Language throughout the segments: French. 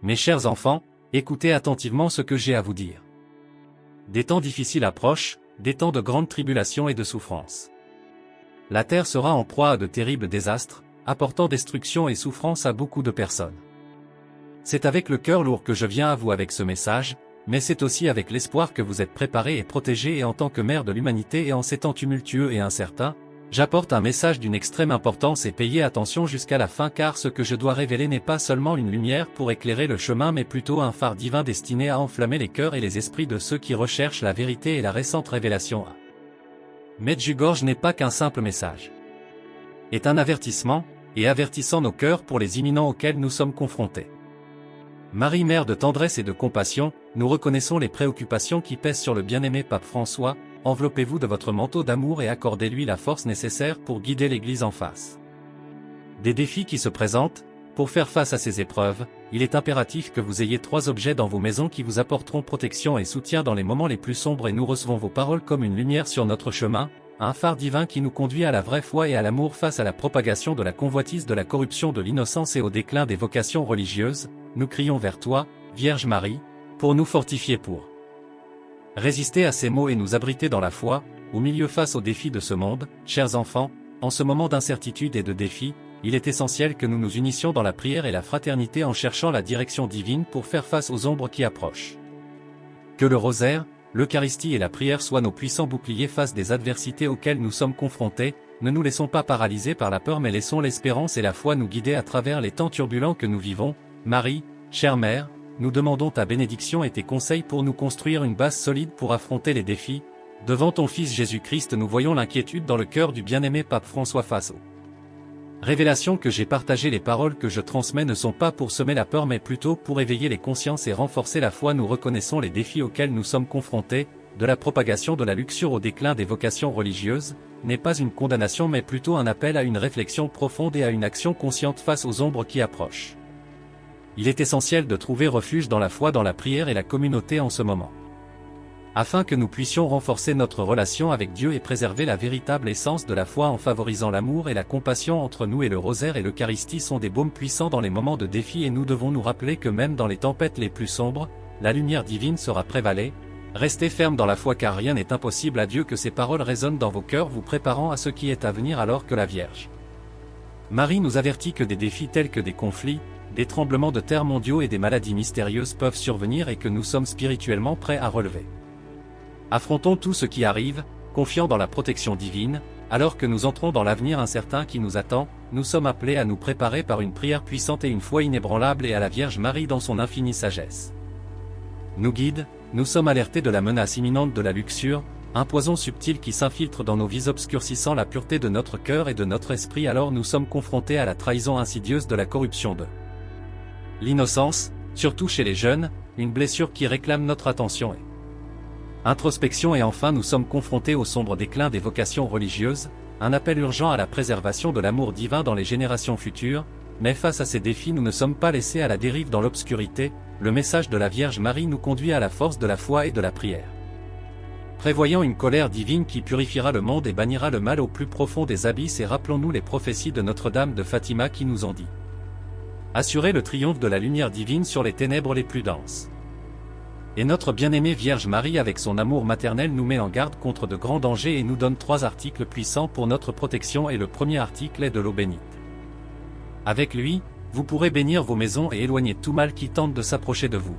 Mes chers enfants, écoutez attentivement ce que j'ai à vous dire. Des temps difficiles approchent, des temps de grande tribulation et de souffrance. La terre sera en proie à de terribles désastres, apportant destruction et souffrance à beaucoup de personnes. C'est avec le cœur lourd que je viens à vous avec ce message, mais c'est aussi avec l'espoir que vous êtes préparés et protégés, et en tant que mère de l'humanité et en ces temps tumultueux et incertains, j'apporte un message d'une extrême importance et payez attention jusqu'à la fin, car ce que je dois révéler n'est pas seulement une lumière pour éclairer le chemin, mais plutôt un phare divin destiné à enflammer les cœurs et les esprits de ceux qui recherchent la vérité et la récente révélation. Medjugorje n'est pas qu'un simple message. Est un avertissement, et avertissant nos cœurs pour les imminents auxquels nous sommes confrontés. Marie, mère de tendresse et de compassion, nous reconnaissons les préoccupations qui pèsent sur le bien-aimé pape François. Enveloppez-vous de votre manteau d'amour et accordez-lui la force nécessaire pour guider l'Église en face des défis qui se présentent. Pour faire face à ces épreuves, il est impératif que vous ayez 3 objets dans vos maisons qui vous apporteront protection et soutien dans les moments les plus sombres, et nous recevons vos paroles comme une lumière sur notre chemin, un phare divin qui nous conduit à la vraie foi et à l'amour face à la propagation de la convoitise, de la corruption de l'innocence et au déclin des vocations religieuses. Nous crions vers toi, Vierge Marie, pour nous fortifier, pour résister à ces maux et nous abriter dans la foi, au milieu face aux défis de ce monde. Chers enfants, en ce moment d'incertitude et de défis, il est essentiel que nous nous unissions dans la prière et la fraternité en cherchant la direction divine pour faire face aux ombres qui approchent. Que le rosaire, l'Eucharistie et la prière soient nos puissants boucliers face des adversités auxquelles nous sommes confrontés. Ne nous laissons pas paralyser par la peur, mais laissons l'espérance et la foi nous guider à travers les temps turbulents que nous vivons. Marie, chère mère, nous demandons ta bénédiction et tes conseils pour nous construire une base solide pour affronter les défis. Devant ton Fils Jésus-Christ, nous voyons l'inquiétude dans le cœur du bien-aimé pape François face aux révélations que j'ai partagées. Les paroles que je transmets ne sont pas pour semer la peur, mais plutôt pour éveiller les consciences et renforcer la foi. Nous reconnaissons les défis auxquels nous sommes confrontés, de la propagation de la luxure au déclin des vocations religieuses, n'est pas une condamnation mais plutôt un appel à une réflexion profonde et à une action consciente face aux ombres qui approchent. Il est essentiel de trouver refuge dans la foi, dans la prière et la communauté en ce moment, afin que nous puissions renforcer notre relation avec Dieu et préserver la véritable essence de la foi en favorisant l'amour et la compassion entre nous. Et le rosaire et l'Eucharistie sont des baumes puissants dans les moments de défi, et nous devons nous rappeler que même dans les tempêtes les plus sombres, la lumière divine sera prévalée. Restez fermes dans la foi, car rien n'est impossible à Dieu. Que ces paroles résonnent dans vos cœurs, vous préparant à ce qui est à venir, alors que la Vierge Marie nous avertit que des défis tels que des conflits, des tremblements de terre mondiaux et des maladies mystérieuses peuvent survenir, et que nous sommes spirituellement prêts à relever. Affrontons tout ce qui arrive, confiants dans la protection divine. Alors que nous entrons dans l'avenir incertain qui nous attend, nous sommes appelés à nous préparer par une prière puissante et une foi inébranlable, et à la Vierge Marie dans son infinie sagesse nous guide. Nous sommes alertés de la menace imminente de la luxure, un poison subtil qui s'infiltre dans nos vies, obscurcissant la pureté de notre cœur et de notre esprit. Alors nous sommes confrontés à la trahison insidieuse de la corruption de l'innocence, surtout chez les jeunes, une blessure qui réclame notre attention et introspection. Et enfin nous sommes confrontés au sombre déclin des vocations religieuses, un appel urgent à la préservation de l'amour divin dans les générations futures. Mais face à ces défis, nous ne sommes pas laissés à la dérive dans l'obscurité. Le message de la Vierge Marie nous conduit à la force de la foi et de la prière, prévoyant une colère divine qui purifiera le monde et bannira le mal au plus profond des abysses. Et rappelons-nous les prophéties de Notre-Dame de Fatima qui nous ont dit assurer le triomphe de la lumière divine sur les ténèbres les plus denses. Et notre bien-aimée Vierge Marie, avec son amour maternel, nous met en garde contre de grands dangers et nous donne 3 articles puissants pour notre protection. Et le premier article est de l'eau bénite. Avec lui, vous pourrez bénir vos maisons et éloigner tout mal qui tente de s'approcher de vous.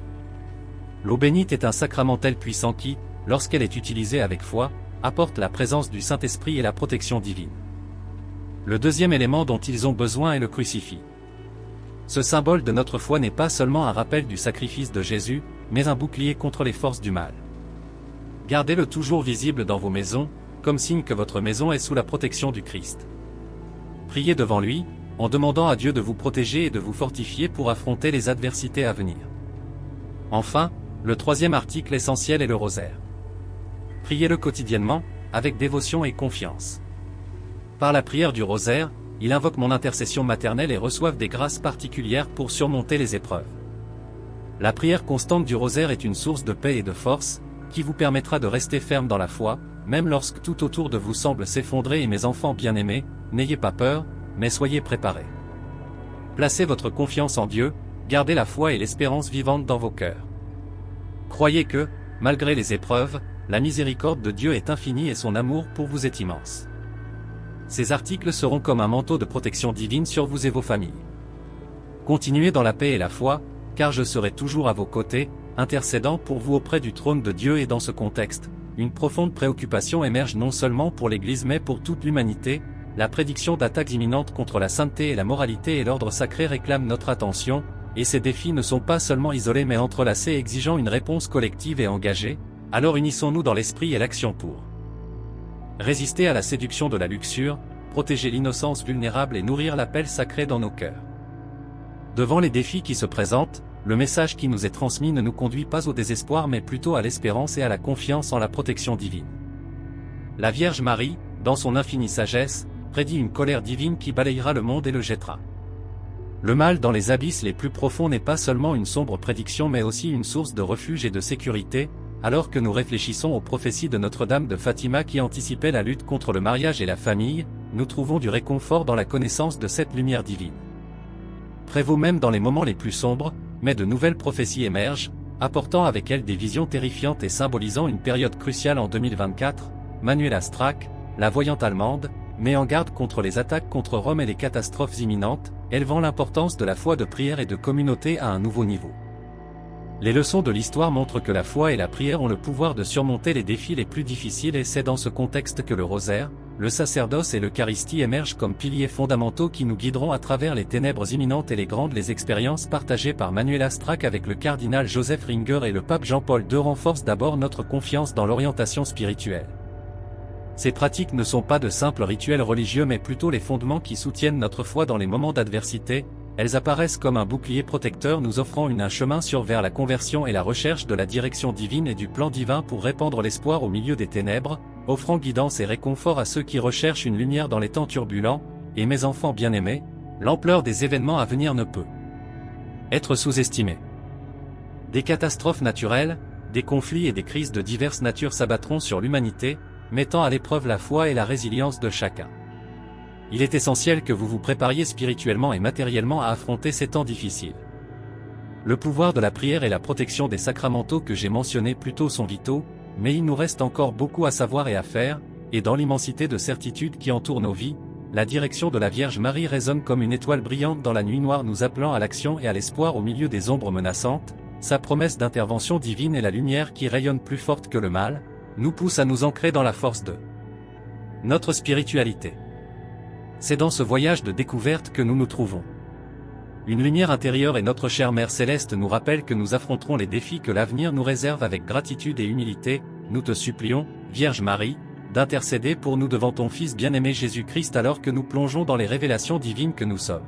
L'eau bénite est un sacramentel puissant qui, lorsqu'elle est utilisée avec foi, apporte la présence du Saint-Esprit et la protection divine. Le deuxième élément dont ils ont besoin est le crucifix. Ce symbole de notre foi n'est pas seulement un rappel du sacrifice de Jésus, mais un bouclier contre les forces du mal. Gardez-le toujours visible dans vos maisons, comme signe que votre maison est sous la protection du Christ. Priez devant lui, en demandant à Dieu de vous protéger et de vous fortifier pour affronter les adversités à venir. Enfin, le troisième article essentiel est le rosaire. Priez-le quotidiennement, avec dévotion et confiance. Par la prière du rosaire, il invoque mon intercession maternelle et reçoivent des grâces particulières pour surmonter les épreuves. La prière constante du rosaire est une source de paix et de force, qui vous permettra de rester ferme dans la foi, même lorsque tout autour de vous semble s'effondrer. Et mes enfants bien-aimés, n'ayez pas peur, mais soyez préparés. Placez votre confiance en Dieu, gardez la foi et l'espérance vivantes dans vos cœurs. Croyez que, malgré les épreuves, la miséricorde de Dieu est infinie et son amour pour vous est immense. Ces articles seront comme un manteau de protection divine sur vous et vos familles. Continuez dans la paix et la foi, car je serai toujours à vos côtés, intercédant pour vous auprès du trône de Dieu. Et dans ce contexte, une profonde préoccupation émerge non seulement pour l'Église mais pour toute l'humanité. La prédiction d'attaques imminentes contre la sainteté et la moralité et l'ordre sacré réclament notre attention, et ces défis ne sont pas seulement isolés mais entrelacés, exigeant une réponse collective et engagée. Alors unissons-nous dans l'esprit et l'action pour résister à la séduction de la luxure, protéger l'innocence vulnérable et nourrir l'appel sacré dans nos cœurs. Devant les défis qui se présentent, le message qui nous est transmis ne nous conduit pas au désespoir mais plutôt à l'espérance et à la confiance en la protection divine. La Vierge Marie, dans son infinie sagesse, prédit une colère divine qui balayera le monde et le jettera. Le mal dans les abysses les plus profonds n'est pas seulement une sombre prédiction mais aussi une source de refuge et de sécurité. Alors que nous réfléchissons aux prophéties de Notre-Dame de Fatima qui anticipaient la lutte contre le mariage et la famille, nous trouvons du réconfort dans la connaissance de cette lumière divine. Prévaut même dans les moments les plus sombres, mais de nouvelles prophéties émergent, apportant avec elles des visions terrifiantes et symbolisant une période cruciale en 2024. Manuela Strack, la voyante allemande, met en garde contre les attaques contre Rome et les catastrophes imminentes, élevant l'importance de la foi de prière et de communauté à un nouveau niveau. Les leçons de l'histoire montrent que la foi et la prière ont le pouvoir de surmonter les défis les plus difficiles, et c'est dans ce contexte que le rosaire, le sacerdoce et l'Eucharistie émergent comme piliers fondamentaux qui nous guideront à travers les ténèbres imminentes et les expériences partagées par Manuela Strack avec le cardinal Joseph Ringer et le pape Jean-Paul II renforcent d'abord notre confiance dans l'orientation spirituelle. Ces pratiques ne sont pas de simples rituels religieux mais plutôt les fondements qui soutiennent notre foi dans les moments d'adversité. Elles apparaissent comme un bouclier protecteur nous offrant un chemin sûr vers la conversion et la recherche de la direction divine et du plan divin pour répandre l'espoir au milieu des ténèbres, offrant guidance et réconfort à ceux qui recherchent une lumière dans les temps turbulents. Et mes enfants bien-aimés, l'ampleur des événements à venir ne peut être sous-estimée. Des catastrophes naturelles, des conflits et des crises de diverses natures s'abattront sur l'humanité, mettant à l'épreuve la foi et la résilience de chacun. Il est essentiel que vous vous prépariez spirituellement et matériellement à affronter ces temps difficiles. Le pouvoir de la prière et la protection des sacramentaux que j'ai mentionnés plus tôt sont vitaux, mais il nous reste encore beaucoup à savoir et à faire, et dans l'immensité de certitudes qui entourent nos vies, la direction de la Vierge Marie résonne comme une étoile brillante dans la nuit noire nous appelant à l'action et à l'espoir au milieu des ombres menaçantes. Sa promesse d'intervention divine et la lumière qui rayonne plus forte que le mal, nous pousse à nous ancrer dans la force de notre spiritualité. C'est dans ce voyage de découverte que nous nous trouvons. Une lumière intérieure et notre chère Mère Céleste nous rappelle que nous affronterons les défis que l'avenir nous réserve avec gratitude et humilité. Nous te supplions, Vierge Marie, d'intercéder pour nous devant ton Fils bien-aimé Jésus-Christ alors que nous plongeons dans les révélations divines que nous sommes.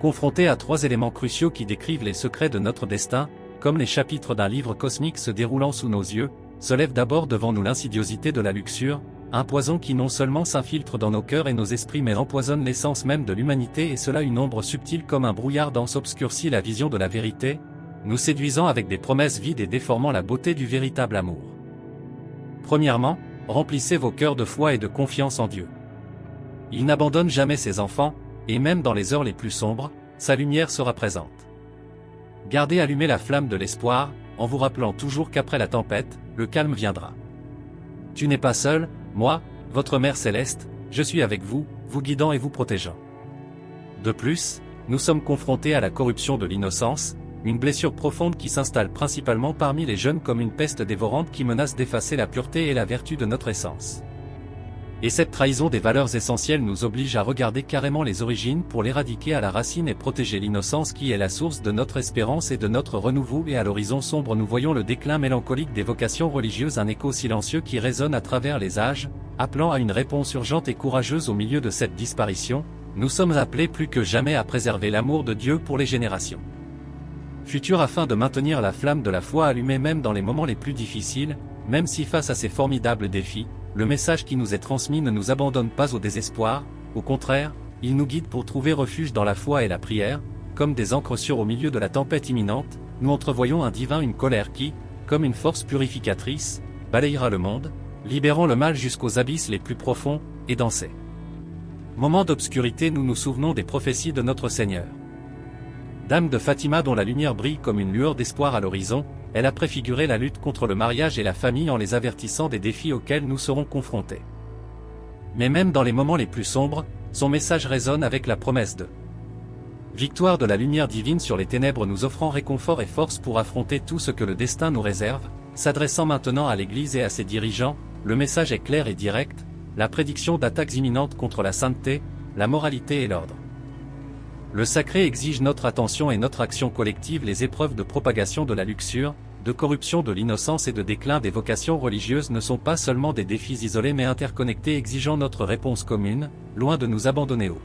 Confrontés à trois éléments cruciaux qui décrivent les secrets de notre destin, comme les chapitres d'un livre cosmique se déroulant sous nos yeux, se lève d'abord devant nous l'insidiosité de la luxure, un poison qui non seulement s'infiltre dans nos cœurs et nos esprits mais empoisonne l'essence même de l'humanité, et cela une ombre subtile comme un brouillard dense obscurcit la vision de la vérité, nous séduisant avec des promesses vides et déformant la beauté du véritable amour. Premièrement, remplissez vos cœurs de foi et de confiance en Dieu. Il n'abandonne jamais ses enfants, et même dans les heures les plus sombres, sa lumière sera présente. Gardez allumée la flamme de l'espoir, en vous rappelant toujours qu'après la tempête, le calme viendra. Tu n'es pas seul, moi, votre Mère Céleste, je suis avec vous, vous guidant et vous protégeant. De plus, nous sommes confrontés à la corruption de l'innocence, une blessure profonde qui s'installe principalement parmi les jeunes comme une peste dévorante qui menace d'effacer la pureté et la vertu de notre essence. Et cette trahison des valeurs essentielles nous oblige à regarder carrément les origines pour l'éradiquer à la racine et protéger l'innocence qui est la source de notre espérance et de notre renouveau. Et à l'horizon sombre nous voyons le déclin mélancolique des vocations religieuses, un écho silencieux qui résonne à travers les âges, appelant à une réponse urgente et courageuse au milieu de cette disparition. Nous sommes appelés plus que jamais à préserver l'amour de Dieu pour les générations futures afin de maintenir la flamme de la foi allumée même dans les moments les plus difficiles, même si face à ces formidables défis, le message qui nous est transmis ne nous abandonne pas au désespoir, au contraire, il nous guide pour trouver refuge dans la foi et la prière, comme des ancres sûres au milieu de la tempête imminente. Nous entrevoyons une colère qui, comme une force purificatrice, balayera le monde, libérant le mal jusqu'aux abysses les plus profonds, et dans ces moments d'obscurité nous nous souvenons des prophéties de notre Seigneur. Dame de Fatima dont la lumière brille comme une lueur d'espoir à l'horizon, elle a préfiguré la lutte contre le mariage et la famille en les avertissant des défis auxquels nous serons confrontés. Mais même dans les moments les plus sombres, son message résonne avec la promesse de victoire de la lumière divine sur les ténèbres, nous offrant réconfort et force pour affronter tout ce que le destin nous réserve. S'adressant maintenant à l'Église et à ses dirigeants, le message est clair et direct, la prédiction d'attaques imminentes contre la sainteté, la moralité et l'ordre. Le sacré exige notre attention et notre action collective. Les épreuves de propagation de la luxure, de corruption de l'innocence et de déclin des vocations religieuses ne sont pas seulement des défis isolés mais interconnectés, exigeant notre réponse commune, loin de nous abandonner au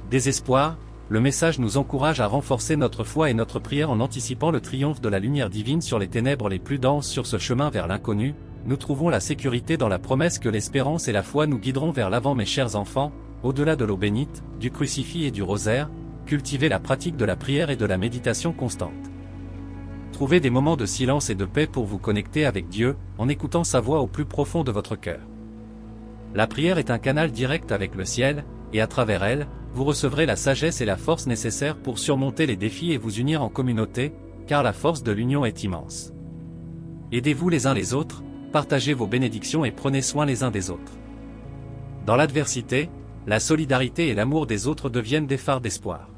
désespoir. Le message nous encourage à renforcer notre foi et notre prière en anticipant le triomphe de la lumière divine sur les ténèbres les plus denses. Sur ce chemin vers l'inconnu, nous trouvons la sécurité dans la promesse que l'espérance et la foi nous guideront vers l'avant. Mes chers enfants, au-delà de l'eau bénite, du crucifix et du rosaire, cultivez la pratique de la prière et de la méditation constante. Trouvez des moments de silence et de paix pour vous connecter avec Dieu, en écoutant sa voix au plus profond de votre cœur. La prière est un canal direct avec le ciel, et à travers elle, vous recevrez la sagesse et la force nécessaires pour surmonter les défis et vous unir en communauté, car la force de l'union est immense. Aidez-vous les uns les autres, partagez vos bénédictions et prenez soin les uns des autres. Dans l'adversité, la solidarité et l'amour des autres deviennent des phares d'espoir.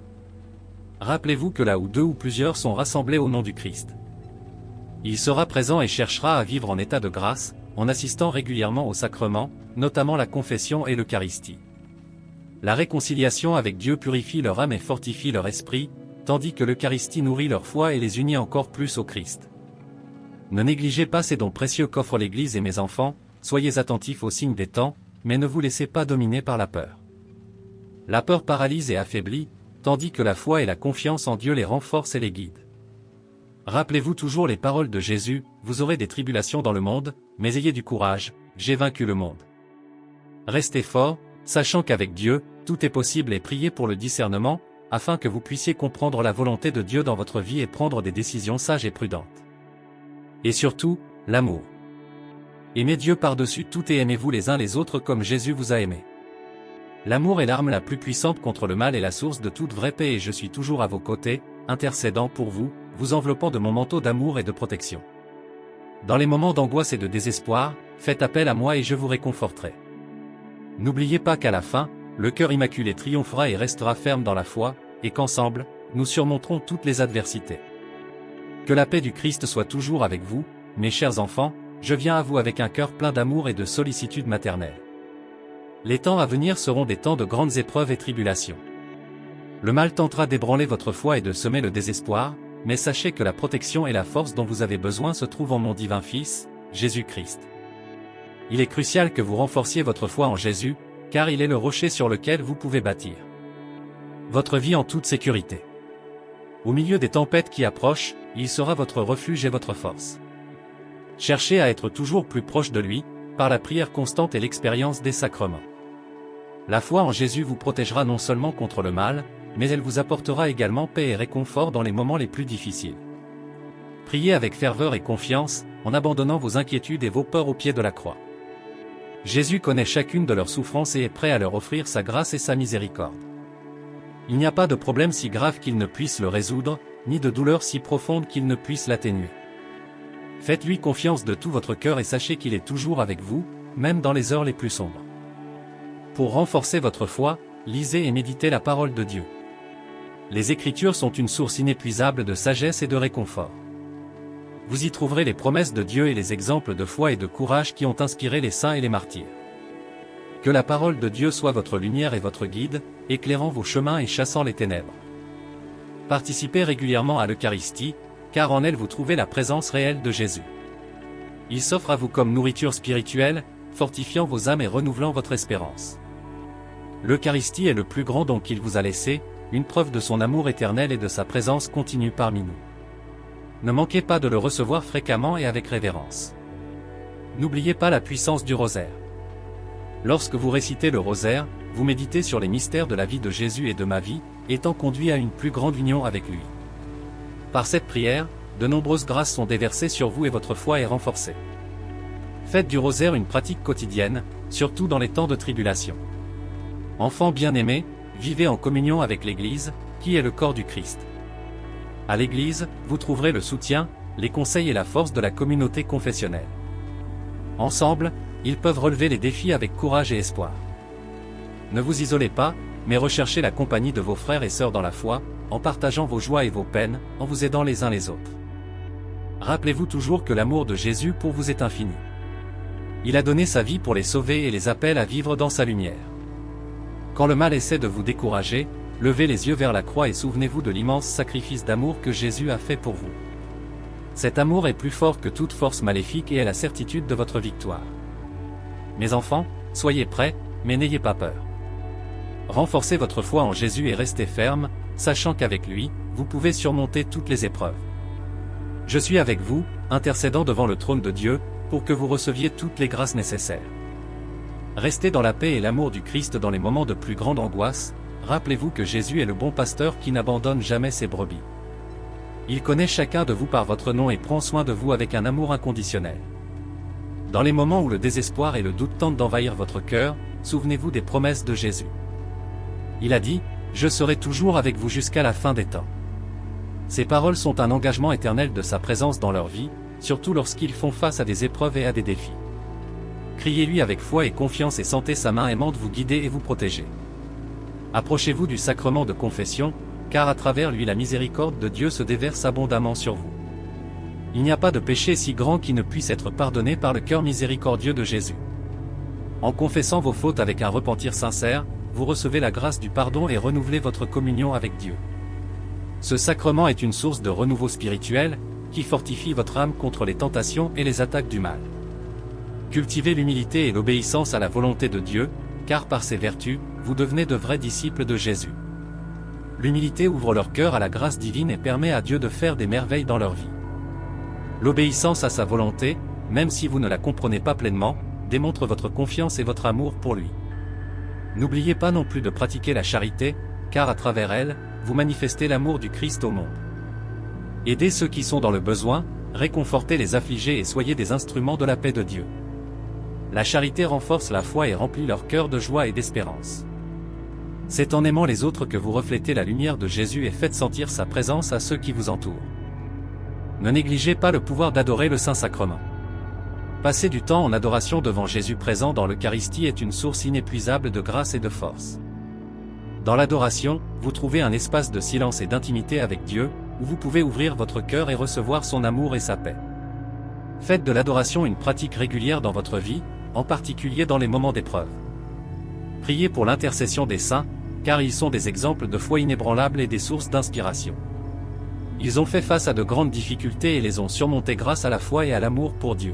Rappelez-vous que là où deux ou plusieurs sont rassemblés au nom du Christ, il sera présent et cherchera à vivre en état de grâce, en assistant régulièrement aux sacrements, notamment la confession et l'Eucharistie. La réconciliation avec Dieu purifie leur âme et fortifie leur esprit, tandis que l'Eucharistie nourrit leur foi et les unit encore plus au Christ. Ne négligez pas ces dons précieux qu'offre l'Église et mes enfants, soyez attentifs aux signes des temps, mais ne vous laissez pas dominer par la peur. La peur paralyse et affaiblit, tandis que la foi et la confiance en Dieu les renforcent et les guident. Rappelez-vous toujours les paroles de Jésus, vous aurez des tribulations dans le monde, mais ayez du courage, j'ai vaincu le monde. Restez forts, sachant qu'avec Dieu, tout est possible et priez pour le discernement, afin que vous puissiez comprendre la volonté de Dieu dans votre vie et prendre des décisions sages et prudentes. Et surtout, l'amour. Aimez Dieu par-dessus tout et aimez-vous les uns les autres comme Jésus vous a aimé. L'amour est l'arme la plus puissante contre le mal et la source de toute vraie paix et je suis toujours à vos côtés, intercédant pour vous, vous enveloppant de mon manteau d'amour et de protection. Dans les moments d'angoisse et de désespoir, faites appel à moi et je vous réconforterai. N'oubliez pas qu'à la fin, le cœur immaculé triomphera et restera ferme dans la foi, et qu'ensemble, nous surmonterons toutes les adversités. Que la paix du Christ soit toujours avec vous, mes chers enfants, je viens à vous avec un cœur plein d'amour et de sollicitude maternelle. Les temps à venir seront des temps de grandes épreuves et tribulations. Le mal tentera d'ébranler votre foi et de semer le désespoir, mais sachez que la protection et la force dont vous avez besoin se trouvent en mon divin Fils, Jésus-Christ. Il est crucial que vous renforciez votre foi en Jésus, car il est le rocher sur lequel vous pouvez bâtir votre vie en toute sécurité. Au milieu des tempêtes qui approchent, il sera votre refuge et votre force. Cherchez à être toujours plus proche de lui, par la prière constante et l'expérience des sacrements. La foi en Jésus vous protégera non seulement contre le mal, mais elle vous apportera également paix et réconfort dans les moments les plus difficiles. Priez avec ferveur et confiance, en abandonnant vos inquiétudes et vos peurs au pied de la croix. Jésus connaît chacune de leurs souffrances et est prêt à leur offrir sa grâce et sa miséricorde. Il n'y a pas de problème si grave qu'il ne puisse le résoudre, ni de douleur si profonde qu'il ne puisse l'atténuer. Faites-lui confiance de tout votre cœur et sachez qu'il est toujours avec vous, même dans les heures les plus sombres. Pour renforcer votre foi, lisez et méditez la parole de Dieu. Les Écritures sont une source inépuisable de sagesse et de réconfort. Vous y trouverez les promesses de Dieu et les exemples de foi et de courage qui ont inspiré les saints et les martyrs. Que la parole de Dieu soit votre lumière et votre guide, éclairant vos chemins et chassant les ténèbres. Participez régulièrement à l'Eucharistie, car en elle vous trouvez la présence réelle de Jésus. Il s'offre à vous comme nourriture spirituelle, fortifiant vos âmes et renouvelant votre espérance. L'Eucharistie est le plus grand don qu'il vous a laissé, une preuve de son amour éternel et de sa présence continue parmi nous. Ne manquez pas de le recevoir fréquemment et avec révérence. N'oubliez pas la puissance du rosaire. Lorsque vous récitez le rosaire, vous méditez sur les mystères de la vie de Jésus et de ma vie, étant conduit à une plus grande union avec lui. Par cette prière, de nombreuses grâces sont déversées sur vous et votre foi est renforcée. Faites du rosaire une pratique quotidienne, surtout dans les temps de tribulation. Enfants bien-aimés, vivez en communion avec l'Église, qui qui est le corps du Christ. À l'Église, vous trouverez le soutien, les conseils et la force de la communauté confessionnelle. Ensemble, ils peuvent relever les défis avec courage et espoir. Ne vous isolez pas, mais recherchez la compagnie de vos frères et sœurs dans la foi, en partageant vos joies et vos peines, en vous aidant les uns les autres. Rappelez-vous toujours que l'amour de Jésus pour vous est infini. Il a donné sa vie pour les sauver et les appelle à vivre dans sa lumière. Quand le mal essaie de vous décourager, levez les yeux vers la croix et souvenez-vous de l'immense sacrifice d'amour que Jésus a fait pour vous. Cet amour est plus fort que toute force maléfique et est la certitude de votre victoire. Mes enfants, soyez prêts, mais n'ayez pas peur. Renforcez votre foi en Jésus et restez ferme, sachant qu'avec lui, vous pouvez surmonter toutes les épreuves. Je suis avec vous, intercédant devant le trône de Dieu, pour que vous receviez toutes les grâces nécessaires. Restez dans la paix et l'amour du Christ dans les moments de plus grande angoisse. Rappelez-vous que Jésus est le bon pasteur qui n'abandonne jamais ses brebis. Il connaît chacun de vous par votre nom et prend soin de vous avec un amour inconditionnel. Dans les moments où le désespoir et le doute tentent d'envahir votre cœur, souvenez-vous des promesses de Jésus. Il a dit, « Je serai toujours avec vous jusqu'à la fin des temps ». Ces paroles sont un engagement éternel de sa présence dans leur vie, surtout lorsqu'ils font face à des épreuves et à des défis. Criez-lui avec foi et confiance et sentez sa main aimante vous guider et vous protéger. Approchez-vous du sacrement de confession, car à travers lui la miséricorde de Dieu se déverse abondamment sur vous. Il n'y a pas de péché si grand qui ne puisse être pardonné par le cœur miséricordieux de Jésus. En confessant vos fautes avec un repentir sincère, vous recevez la grâce du pardon et renouvelez votre communion avec Dieu. Ce sacrement est une source de renouveau spirituel, qui fortifie votre âme contre les tentations et les attaques du mal. Cultivez l'humilité et l'obéissance à la volonté de Dieu, car par ces vertus, vous devenez de vrais disciples de Jésus. L'humilité ouvre leur cœur à la grâce divine et permet à Dieu de faire des merveilles dans leur vie. L'obéissance à sa volonté, même si vous ne la comprenez pas pleinement, démontre votre confiance et votre amour pour lui. N'oubliez pas non plus de pratiquer la charité, car à travers elle, vous manifestez l'amour du Christ au monde. Aidez ceux qui sont dans le besoin, réconfortez les affligés et soyez des instruments de la paix de Dieu. La charité renforce la foi et remplit leur cœur de joie et d'espérance. C'est en aimant les autres que vous reflétez la lumière de Jésus et faites sentir sa présence à ceux qui vous entourent. Ne négligez pas le pouvoir d'adorer le Saint-Sacrement. Passer du temps en adoration devant Jésus présent dans l'Eucharistie est une source inépuisable de grâce et de force. Dans l'adoration, vous trouvez un espace de silence et d'intimité avec Dieu, où vous pouvez ouvrir votre cœur et recevoir son amour et sa paix. Faites de l'adoration une pratique régulière dans votre vie, en particulier dans les moments d'épreuve. Priez pour l'intercession des saints, car ils sont des exemples de foi inébranlables et des sources d'inspiration. Ils ont fait face à de grandes difficultés et les ont surmontées grâce à la foi et à l'amour pour Dieu.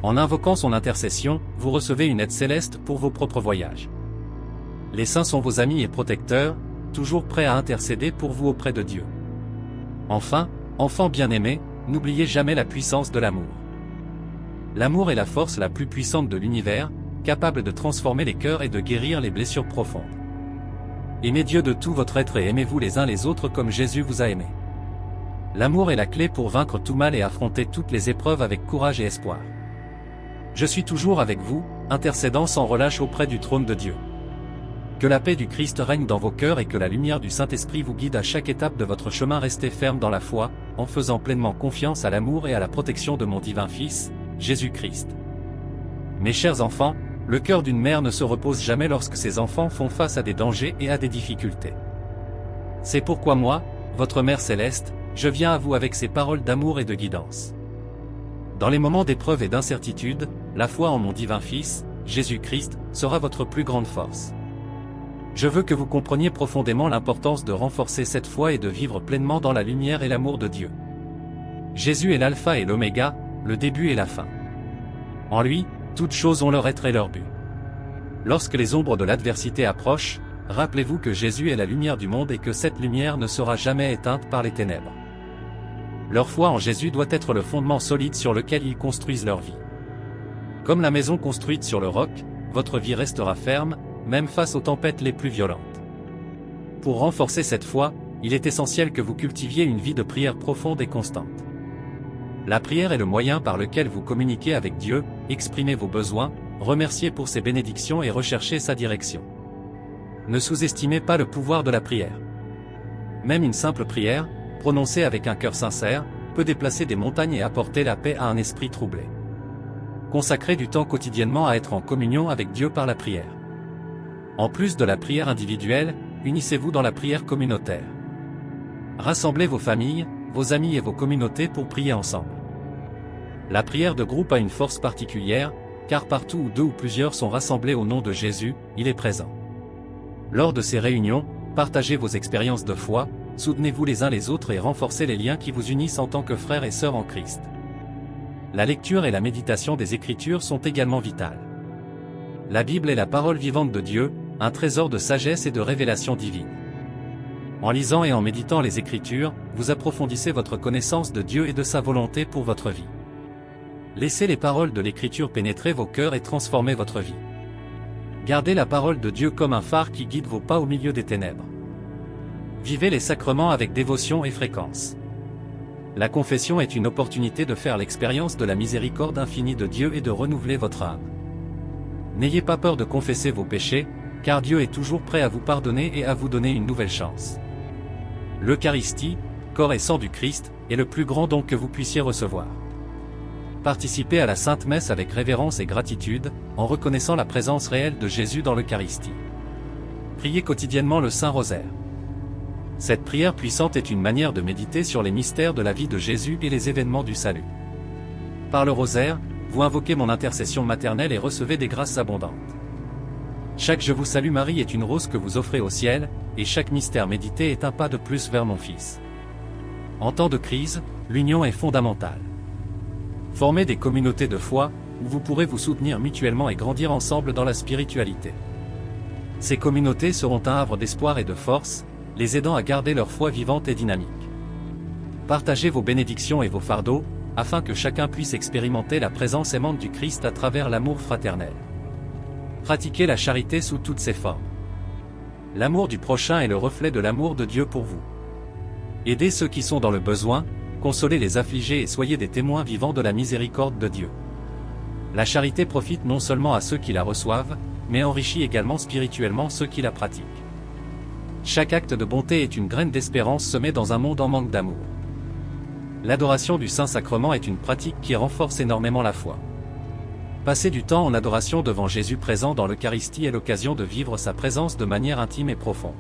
En invoquant son intercession, vous recevez une aide céleste pour vos propres voyages. Les saints sont vos amis et protecteurs, toujours prêts à intercéder pour vous auprès de Dieu. Enfin, enfants bien-aimés, n'oubliez jamais la puissance de l'amour. L'amour est la force la plus puissante de l'univers, capable de transformer les cœurs et de guérir les blessures profondes. Aimez Dieu de tout votre être et aimez-vous les uns les autres comme Jésus vous a aimé. L'amour est la clé pour vaincre tout mal et affronter toutes les épreuves avec courage et espoir. Je suis toujours avec vous, intercédant sans relâche auprès du trône de Dieu. Que la paix du Christ règne dans vos cœurs et que la lumière du Saint-Esprit vous guide à chaque étape de votre chemin. Restez ferme dans la foi, en faisant pleinement confiance à l'amour et à la protection de mon divin Fils, Jésus-Christ. Mes chers enfants, le cœur d'une mère ne se repose jamais lorsque ses enfants font face à des dangers et à des difficultés. C'est pourquoi moi, votre Mère Céleste, je viens à vous avec ces paroles d'amour et de guidance. Dans les moments d'épreuve et d'incertitude, la foi en mon divin Fils, Jésus-Christ, sera votre plus grande force. Je veux que vous compreniez profondément l'importance de renforcer cette foi et de vivre pleinement dans la lumière et l'amour de Dieu. Jésus est l'alpha et l'oméga, le début et la fin. En lui, toutes choses ont leur être et leur but. Lorsque les ombres de l'adversité approchent, rappelez-vous que Jésus est la lumière du monde et que cette lumière ne sera jamais éteinte par les ténèbres. Leur foi en Jésus doit être le fondement solide sur lequel ils construisent leur vie. Comme la maison construite sur le roc, votre vie restera ferme, même face aux tempêtes les plus violentes. Pour renforcer cette foi, il est essentiel que vous cultiviez une vie de prière profonde et constante. La prière est le moyen par lequel vous communiquez avec Dieu, exprimez vos besoins, remerciez pour ses bénédictions et recherchez sa direction. Ne sous-estimez pas le pouvoir de la prière. Même une simple prière, prononcée avec un cœur sincère, peut déplacer des montagnes et apporter la paix à un esprit troublé. Consacrez du temps quotidiennement à être en communion avec Dieu par la prière. En plus de la prière individuelle, unissez-vous dans la prière communautaire. Rassemblez vos familles, vos amis et vos communautés pour prier ensemble. La prière de groupe a une force particulière, car partout où deux ou plusieurs sont rassemblés au nom de Jésus, il est présent. Lors de ces réunions, partagez vos expériences de foi, soutenez-vous les uns les autres et renforcez les liens qui vous unissent en tant que frères et sœurs en Christ. La lecture et la méditation des Écritures sont également vitales. La Bible est la parole vivante de Dieu, un trésor de sagesse et de révélation divine. En lisant et en méditant les Écritures, vous approfondissez votre connaissance de Dieu et de sa volonté pour votre vie. Laissez les paroles de l'Écriture pénétrer vos cœurs et transformer votre vie. Gardez la parole de Dieu comme un phare qui guide vos pas au milieu des ténèbres. Vivez les sacrements avec dévotion et fréquence. La confession est une opportunité de faire l'expérience de la miséricorde infinie de Dieu et de renouveler votre âme. N'ayez pas peur de confesser vos péchés, car Dieu est toujours prêt à vous pardonner et à vous donner une nouvelle chance. L'Eucharistie, corps et sang du Christ, est le plus grand don que vous puissiez recevoir. Participez à la Sainte Messe avec révérence et gratitude, en reconnaissant la présence réelle de Jésus dans l'Eucharistie. Priez quotidiennement le Saint Rosaire. Cette prière puissante est une manière de méditer sur les mystères de la vie de Jésus et les événements du salut. Par le rosaire, vous invoquez mon intercession maternelle et recevez des grâces abondantes. Chaque Je vous salue Marie est une rose que vous offrez au ciel, et chaque mystère médité est un pas de plus vers mon Fils. En temps de crise, l'union est fondamentale. Formez des communautés de foi, où vous pourrez vous soutenir mutuellement et grandir ensemble dans la spiritualité. Ces communautés seront un havre d'espoir et de force, les aidant à garder leur foi vivante et dynamique. Partagez vos bénédictions et vos fardeaux, afin que chacun puisse expérimenter la présence aimante du Christ à travers l'amour fraternel. Pratiquez la charité sous toutes ses formes. L'amour du prochain est le reflet de l'amour de Dieu pour vous. Aidez ceux qui sont dans le besoin, consolez les affligés et soyez des témoins vivants de la miséricorde de Dieu. La charité profite non seulement à ceux qui la reçoivent, mais enrichit également spirituellement ceux qui la pratiquent. Chaque acte de bonté est une graine d'espérance semée dans un monde en manque d'amour. L'adoration du Saint-Sacrement est une pratique qui renforce énormément la foi. Passer du temps en adoration devant Jésus présent dans l'Eucharistie est l'occasion de vivre sa présence de manière intime et profonde.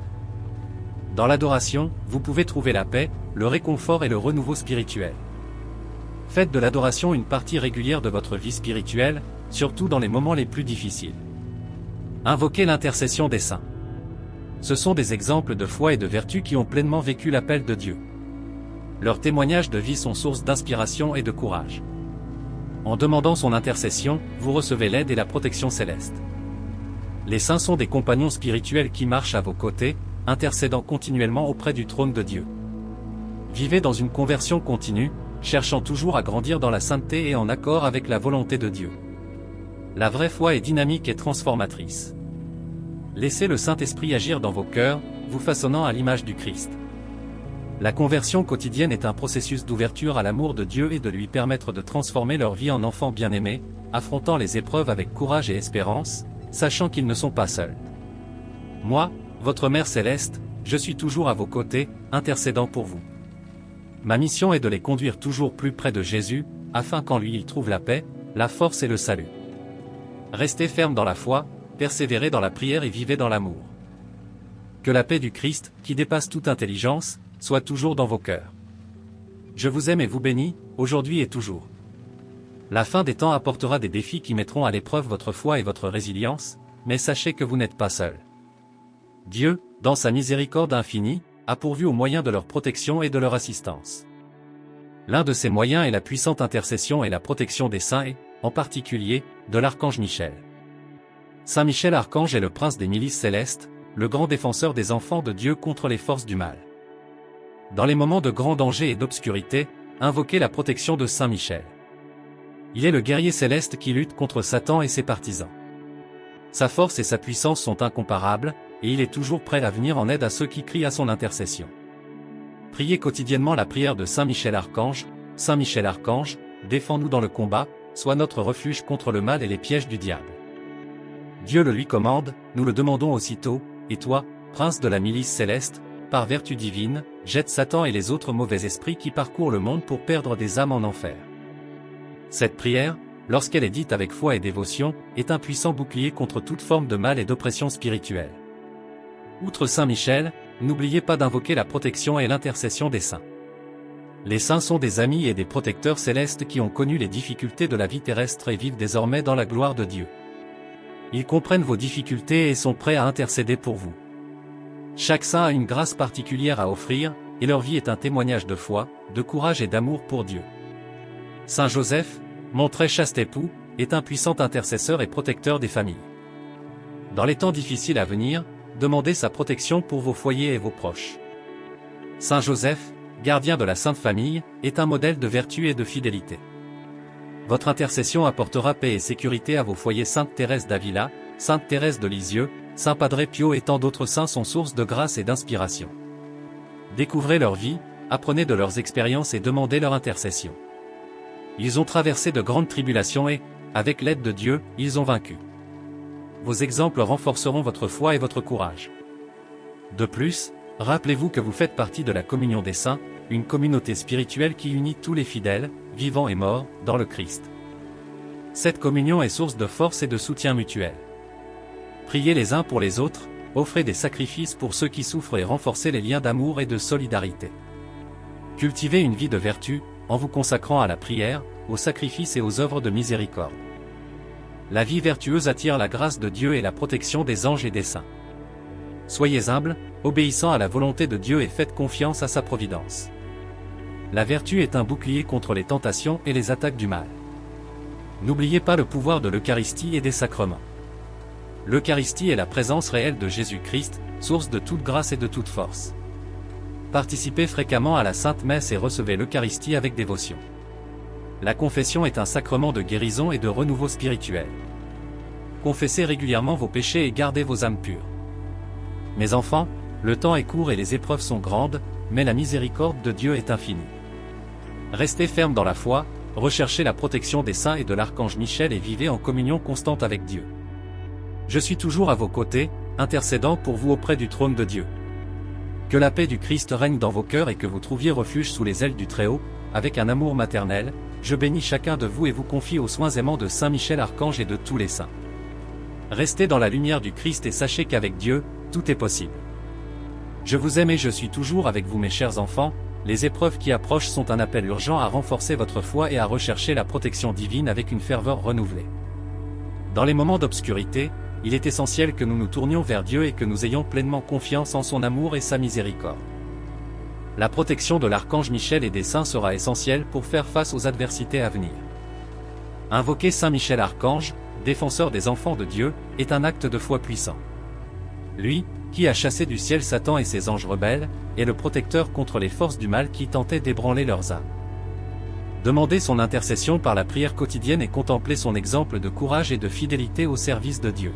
Dans l'adoration, vous pouvez trouver la paix, le réconfort et le renouveau spirituel. Faites de l'adoration une partie régulière de votre vie spirituelle, surtout dans les moments les plus difficiles. Invoquez l'intercession des saints. Ce sont des exemples de foi et de vertu qui ont pleinement vécu l'appel de Dieu. Leurs témoignages de vie sont source d'inspiration et de courage. En demandant son intercession, vous recevez l'aide et la protection céleste. Les saints sont des compagnons spirituels qui marchent à vos côtés, intercédant continuellement auprès du trône de Dieu. Vivez dans une conversion continue, cherchant toujours à grandir dans la sainteté et en accord avec la volonté de Dieu. La vraie foi est dynamique et transformatrice. Laissez le Saint-Esprit agir dans vos cœurs, vous façonnant à l'image du Christ. La conversion quotidienne est un processus d'ouverture à l'amour de Dieu et de lui permettre de transformer leur vie en enfants bien-aimés, affrontant les épreuves avec courage et espérance, sachant qu'ils ne sont pas seuls. Moi, votre Mère Céleste, je suis toujours à vos côtés, intercédant pour vous. Ma mission est de les conduire toujours plus près de Jésus, afin qu'en lui ils trouvent la paix, la force et le salut. Restez fermes dans la foi, persévérez dans la prière et vivez dans l'amour. Que la paix du Christ, qui dépasse toute intelligence, soit toujours dans vos cœurs. Je vous aime et vous bénis, aujourd'hui et toujours. La fin des temps apportera des défis qui mettront à l'épreuve votre foi et votre résilience, mais sachez que vous n'êtes pas seuls. Dieu, dans sa miséricorde infinie, a pourvu aux moyens de leur protection et de leur assistance. L'un de ces moyens est la puissante intercession et la protection des saints et, en particulier, de l'archange Michel. Saint Michel Archange est le prince des milices célestes, le grand défenseur des enfants de Dieu contre les forces du mal. Dans les moments de grand danger et d'obscurité, invoquez la protection de Saint Michel. Il est le guerrier céleste qui lutte contre Satan et ses partisans. Sa force et sa puissance sont incomparables, et il est toujours prêt à venir en aide à ceux qui crient à son intercession. Priez quotidiennement la prière de Saint Michel Archange, défends-nous dans le combat, sois notre refuge contre le mal et les pièges du diable. Dieu le lui commande, nous le demandons aussitôt, et toi, prince de la milice céleste, par vertu divine, jette Satan et les autres mauvais esprits qui parcourent le monde pour perdre des âmes en enfer. Cette prière, lorsqu'elle est dite avec foi et dévotion, est un puissant bouclier contre toute forme de mal et d'oppression spirituelle. Outre Saint Michel, n'oubliez pas d'invoquer la protection et l'intercession des saints. Les saints sont des amis et des protecteurs célestes qui ont connu les difficultés de la vie terrestre et vivent désormais dans la gloire de Dieu. Ils comprennent vos difficultés et sont prêts à intercéder pour vous. Chaque saint a une grâce particulière à offrir, et leur vie est un témoignage de foi, de courage et d'amour pour Dieu. Saint Joseph, mon très chaste époux, est un puissant intercesseur et protecteur des familles. Dans les temps difficiles à venir, demandez sa protection pour vos foyers et vos proches. Saint Joseph, gardien de la Sainte Famille, est un modèle de vertu et de fidélité. Votre intercession apportera paix et sécurité à vos foyers. Sainte Thérèse d'Avila, Sainte Thérèse de Lisieux, Saint Padre Pio et tant d'autres saints sont source de grâce et d'inspiration. Découvrez leur vie, apprenez de leurs expériences et demandez leur intercession. Ils ont traversé de grandes tribulations et, avec l'aide de Dieu, ils ont vaincu. Vos exemples renforceront votre foi et votre courage. De plus, rappelez-vous que vous faites partie de la communion des saints, une communauté spirituelle qui unit tous les fidèles, vivants et morts, dans le Christ. Cette communion est source de force et de soutien mutuel. Priez les uns pour les autres, offrez des sacrifices pour ceux qui souffrent et renforcez les liens d'amour et de solidarité. Cultivez une vie de vertu, en vous consacrant à la prière, au sacrifice et aux œuvres de miséricorde. La vie vertueuse attire la grâce de Dieu et la protection des anges et des saints. Soyez humbles, obéissants à la volonté de Dieu et faites confiance à sa providence. La vertu est un bouclier contre les tentations et les attaques du mal. N'oubliez pas le pouvoir de l'Eucharistie et des sacrements. L'Eucharistie est la présence réelle de Jésus-Christ, source de toute grâce et de toute force. Participez fréquemment à la Sainte Messe et recevez l'Eucharistie avec dévotion. La confession est un sacrement de guérison et de renouveau spirituel. Confessez régulièrement vos péchés et gardez vos âmes pures. Mes enfants, le temps est court et les épreuves sont grandes, mais la miséricorde de Dieu est infinie. Restez fermes dans la foi, recherchez la protection des saints et de l'archange Michel et vivez en communion constante avec Dieu. Je suis toujours à vos côtés, intercédant pour vous auprès du trône de Dieu. Que la paix du Christ règne dans vos cœurs et que vous trouviez refuge sous les ailes du Très-Haut, avec un amour maternel. Je bénis chacun de vous et vous confie aux soins aimants de Saint Michel Archange et de tous les saints. Restez dans la lumière du Christ et sachez qu'avec Dieu, tout est possible. Je vous aime et je suis toujours avec vous mes chers enfants. Les épreuves qui approchent sont un appel urgent à renforcer votre foi et à rechercher la protection divine avec une ferveur renouvelée. Dans les moments d'obscurité, il est essentiel que nous nous tournions vers Dieu et que nous ayons pleinement confiance en son amour et sa miséricorde. La protection de l'archange Michel et des saints sera essentielle pour faire face aux adversités à venir. Invoquer Saint Michel Archange, défenseur des enfants de Dieu, est un acte de foi puissant. Lui, qui a chassé du ciel Satan et ses anges rebelles, est le protecteur contre les forces du mal qui tentaient d'ébranler leurs âmes. Demandez son intercession par la prière quotidienne et contemplez son exemple de courage et de fidélité au service de Dieu.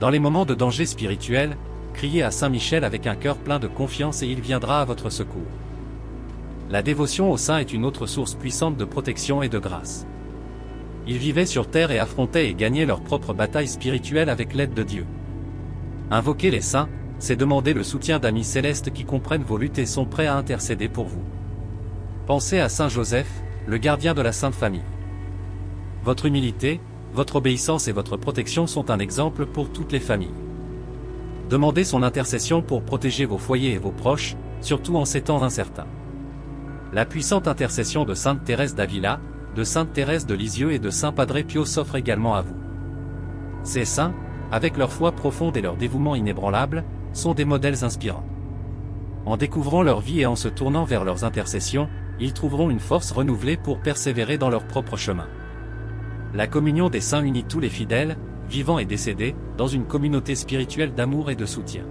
Dans les moments de danger spirituel, criez à Saint Michel avec un cœur plein de confiance et il viendra à votre secours. La dévotion aux saints est une autre source puissante de protection et de grâce. Ils vivaient sur terre et affrontaient et gagnaient leur propre bataille spirituelle avec l'aide de Dieu. Invoquer les saints, c'est demander le soutien d'amis célestes qui comprennent vos luttes et sont prêts à intercéder pour vous. Pensez à Saint Joseph, le gardien de la Sainte Famille. Votre humilité, votre obéissance et votre protection sont un exemple pour toutes les familles. Demandez son intercession pour protéger vos foyers et vos proches, surtout en ces temps incertains. La puissante intercession de Sainte Thérèse d'Avila, de Sainte Thérèse de Lisieux et de Saint Padre Pio s'offre également à vous. Ces saints, avec leur foi profonde et leur dévouement inébranlable, sont des modèles inspirants. En découvrant leur vie et en se tournant vers leurs intercessions, ils trouveront une force renouvelée pour persévérer dans leur propre chemin. La communion des saints unit tous les fidèles, vivants et décédés, dans une communauté spirituelle d'amour et de soutien.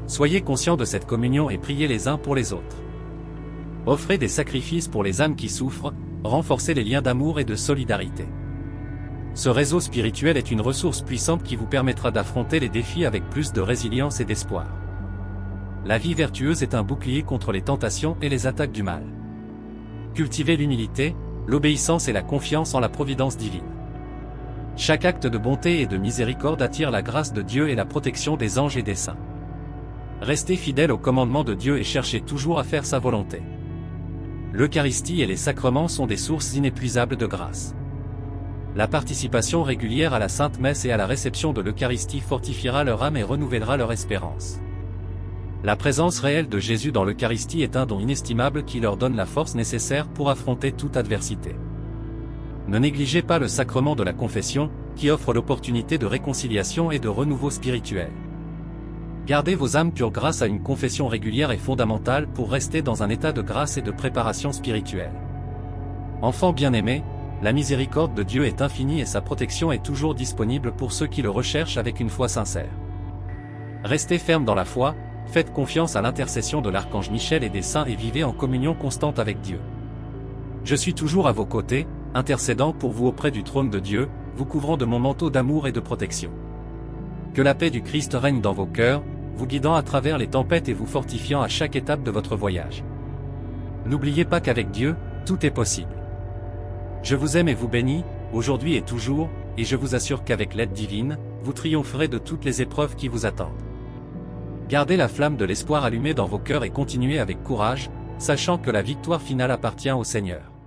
Soyez conscients de cette communion et priez les uns pour les autres. Offrez des sacrifices pour les âmes qui souffrent, renforcez les liens d'amour et de solidarité. Ce réseau spirituel est une ressource puissante qui vous permettra d'affronter les défis avec plus de résilience et d'espoir. La vie vertueuse est un bouclier contre les tentations et les attaques du mal. Cultivez l'humilité, l'obéissance et la confiance en la providence divine. Chaque acte de bonté et de miséricorde attire la grâce de Dieu et la protection des anges et des saints. Restez fidèles au commandement de Dieu et cherchez toujours à faire sa volonté. L'Eucharistie et les sacrements sont des sources inépuisables de grâce. La participation régulière à la Sainte Messe et à la réception de l'Eucharistie fortifiera leur âme et renouvellera leur espérance. La présence réelle de Jésus dans l'Eucharistie est un don inestimable qui leur donne la force nécessaire pour affronter toute adversité. Ne négligez pas le sacrement de la confession, qui offre l'opportunité de réconciliation et de renouveau spirituel. Gardez vos âmes pures grâce à une confession régulière et fondamentale pour rester dans un état de grâce et de préparation spirituelle. Enfants bien-aimés, la miséricorde de Dieu est infinie et sa protection est toujours disponible pour ceux qui le recherchent avec une foi sincère. Restez fermes dans la foi, faites confiance à l'intercession de l'archange Michel et des saints et vivez en communion constante avec Dieu. Je suis toujours à vos côtés, intercédant pour vous auprès du trône de Dieu, vous couvrant de mon manteau d'amour et de protection. Que la paix du Christ règne dans vos cœurs, vous guidant à travers les tempêtes et vous fortifiant à chaque étape de votre voyage. N'oubliez pas qu'avec Dieu, tout est possible. Je vous aime et vous bénis, aujourd'hui et toujours, et je vous assure qu'avec l'aide divine, vous triompherez de toutes les épreuves qui vous attendent. Gardez la flamme de l'espoir allumée dans vos cœurs et continuez avec courage, sachant que la victoire finale appartient au Seigneur.